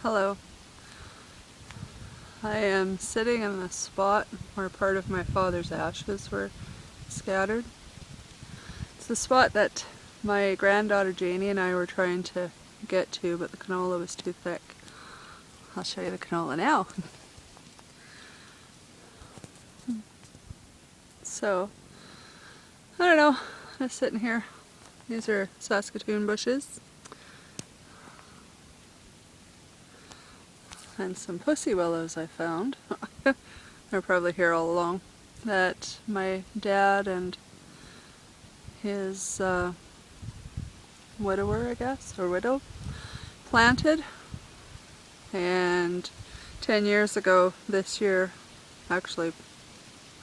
Hello. I am sitting in the spot where part of my father's ashes were scattered. It's the spot that my granddaughter Janie and I were trying to get to, but the canola was too thick. I'll show you the canola now. So, I don't know, just sitting here. These are Saskatoon bushes. And some pussy willows I found. They're probably here all along. That my dad and his widower, I guess, or widow, planted. And 10 years ago this year, actually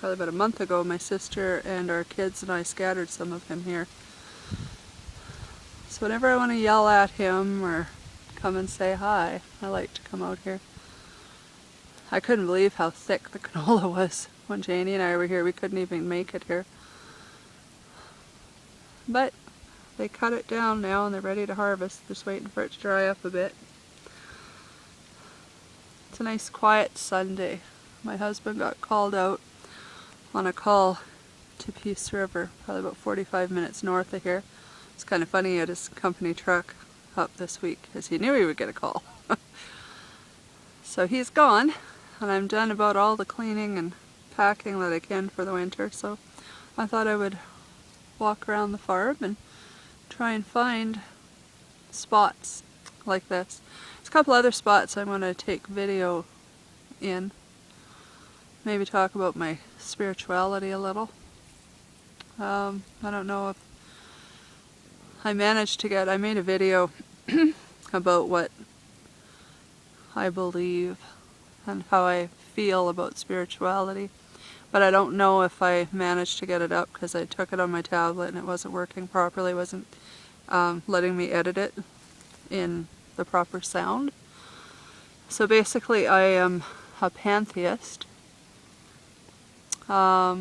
probably about a month ago, my sister and our kids and I scattered some of him here. So whenever I want to yell at him or come and say hi, I like to come out here. I couldn't believe how thick the canola was when Janie and I were here. We couldn't even make it here. But they cut it down now and they're ready to harvest. Just waiting for it to dry up a bit. It's a nice quiet Sunday. My husband got called out on a call to Peace River, probably about 45 minutes north of here. It's kind of funny, he had his company truck up this week because he knew he would get a call. So he's gone, and I'm done about all the cleaning and packing that I can for the winter, so I thought I would walk around the farm and try and find spots like this. There's a couple other spots I'm going to take video in. Maybe talk about my spirituality a little. I don't know if I managed to get, I made a video about what I believe and how I feel about spirituality, but I don't know if I managed to get it up because I took it on my tablet and it wasn't working properly. It wasn't letting me edit it in the proper sound. So basically I am a pantheist. I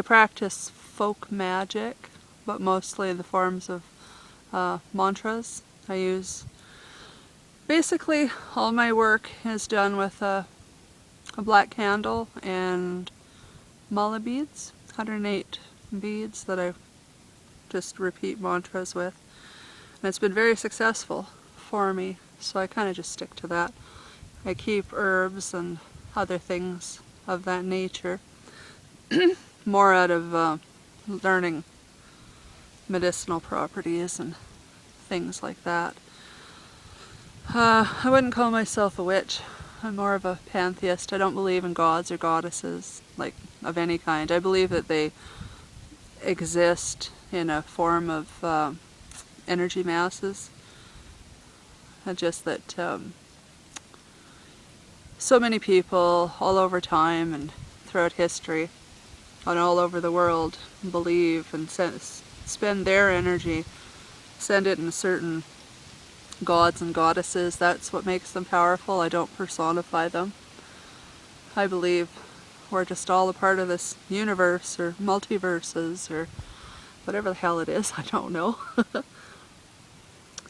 practice folk magic, but mostly the forms of mantras. I use, basically all my work is done with a black candle and mala beads, 108 beads that I just repeat mantras with. And it's been very successful for me, so I kind of just stick to that. I keep herbs and other things of that nature, more out of learning medicinal properties and things like that. I wouldn't call myself a witch. I'm more of a pantheist. I don't believe in gods or goddesses, like, of any kind. I believe that they exist in a form of energy masses. And just that so many people all over time and throughout history and all over the world believe and spend their energy, send it in certain gods and goddesses. That's what makes them powerful. I don't personify them. I believe we're just all a part of this universe or multiverses or whatever the hell it is. I don't know.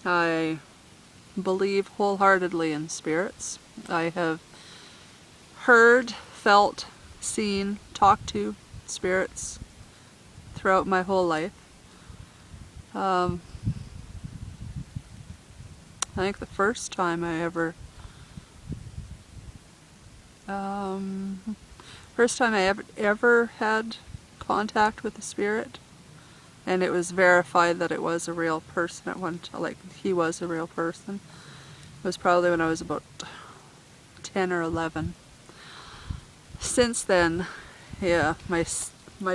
I believe wholeheartedly in spirits. I have heard, felt, seen, talked to spirits throughout my whole life. I think the first time I ever had contact with a spirit, and it was verified that it was a real person at one time, like he was a real person. It was probably when I was about 10 or 11. Since then, yeah, my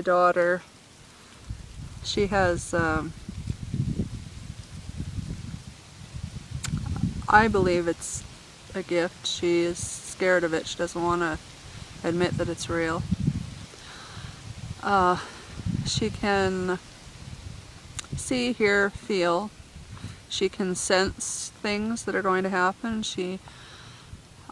daughter, she has, I believe it's a gift. She is scared of it. She doesn't want to admit that it's real. She can see, hear, feel. She can sense things that are going to happen. She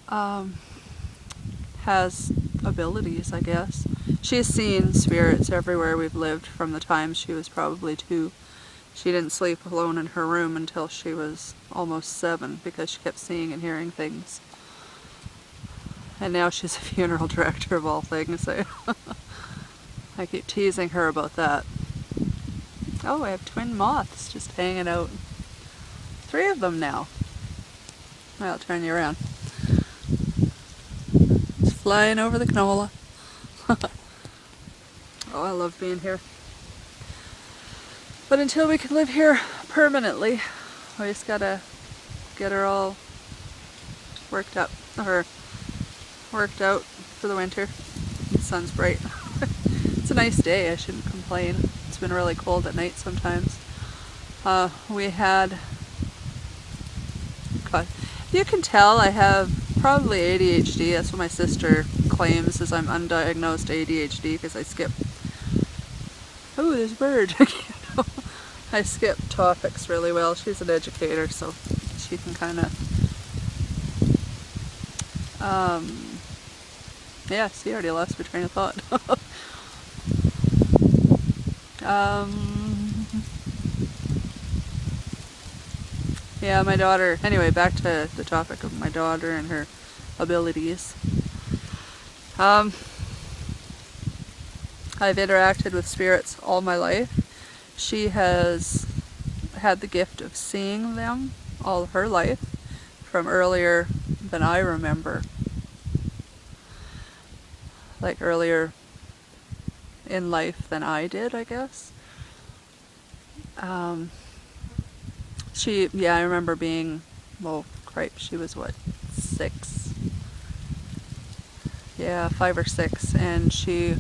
has abilities, I guess. She's seen spirits everywhere we've lived from the time she was probably 2 She didn't sleep alone in her room until she was almost 7 because she kept seeing and hearing things. And now she's a funeral director of all things. I keep teasing her about that. Oh, I have twin moths just hanging out. 3 of them now. I'll turn you around. It's flying over the canola. Oh, I love being here. But until we can live here permanently, we just gotta get her all worked up, or worked out for the winter. The sun's bright. It's a nice day, I shouldn't complain. It's been really cold at night sometimes. We had, God, you can tell I have probably ADHD. That's what my sister claims, is I'm undiagnosed ADHD because I skip. Oh, there's a bird. I skip topics really well. She's an educator, so she can kind of, yeah, see, I already lost my train of thought. Yeah, my daughter, anyway, back to the topic of my daughter and her abilities. I've interacted with spirits all my life. She has had the gift of seeing them all her life, from earlier than I remember. Like earlier in life than I did, I guess. Yeah, I remember being, well, cripe, she was what, 6? Yeah, 5 or 6, and she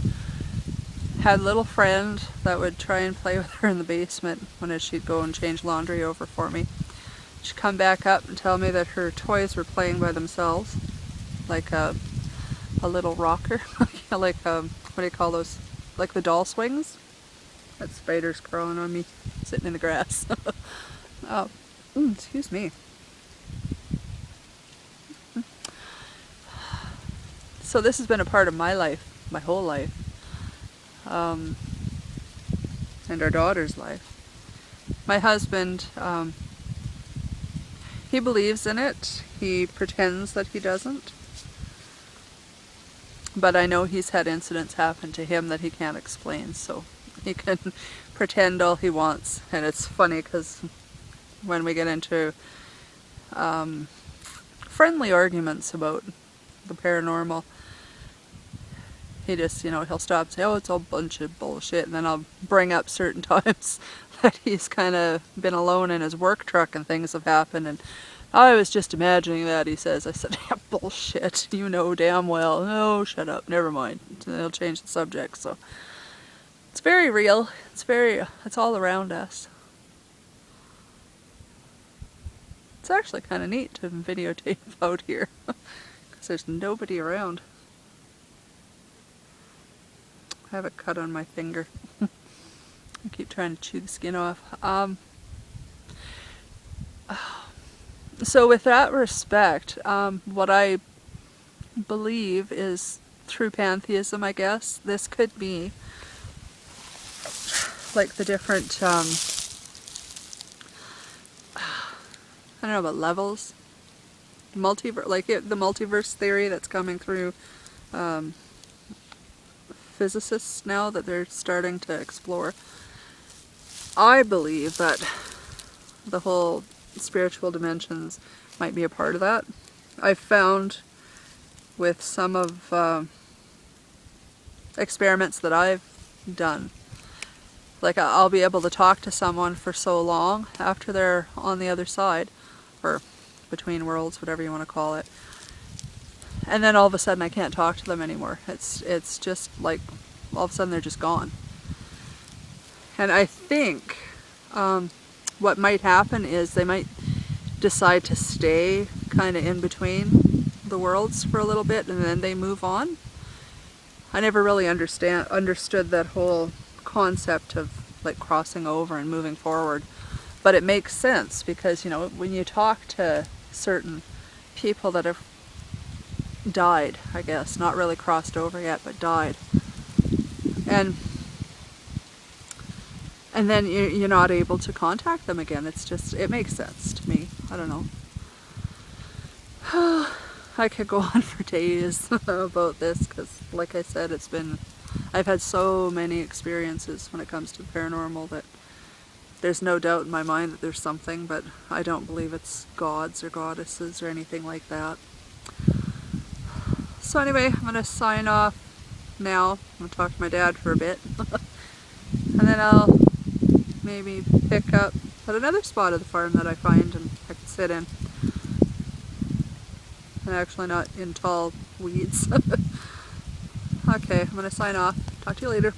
had a little friend that would try and play with her in the basement when she'd go and change laundry over for me. She'd come back up and tell me that her toys were playing by themselves, like a little rocker, like what do you call those, like the doll swings? That spider's crawling on me, sitting in the grass. Oh, excuse me. So this has been a part of my life, my whole life, and our daughter's life. My husband, he believes in it. He pretends that he doesn't. But I know he's had incidents happen to him that he can't explain, so he can pretend all he wants. And it's funny because when we get into friendly arguments about the paranormal, he just, he'll stop and say, oh, it's all a bunch of bullshit, and then I'll bring up certain times that he's kind of been alone in his work truck and things have happened, and I was just imagining that, he says. I said, yeah, bullshit, you know damn well. No, shut up, never mind. They'll change the subject, so. It's very real. It's all around us. It's actually kind of neat to videotape out here, because there's nobody around. I have a cut on my finger. I keep trying to chew the skin off. So with that respect, what I believe is through pantheism, I guess, this could be like the different, I don't know about levels, multiverse, like the multiverse theory that's coming through physicists now that they're starting to explore. I believe that the whole spiritual dimensions might be a part of that. I've found with some of experiments that I've done, like I'll be able to talk to someone for so long after they're on the other side, or between worlds, whatever you want to call it, and then all of a sudden I can't talk to them anymore. It's just like all of a sudden they're just gone. And I think what might happen is they might decide to stay kind of in between the worlds for a little bit and then they move on. I never really understood that whole concept of like crossing over and moving forward, but it makes sense because, when you talk to certain people that have died, I guess, not really crossed over yet, but died, and and then you're not able to contact them again. It's just, it makes sense to me. I don't know. I could go on for days about this because, like I said, I've had so many experiences when it comes to the paranormal that there's no doubt in my mind that there's something, but I don't believe it's gods or goddesses or anything like that. So anyway, I'm going to sign off now. I'm going to talk to my dad for a bit. And then I'll maybe pick up at another spot of the farm that I find and I can sit in. And actually not in tall weeds. Okay, I'm going to sign off. Talk to you later.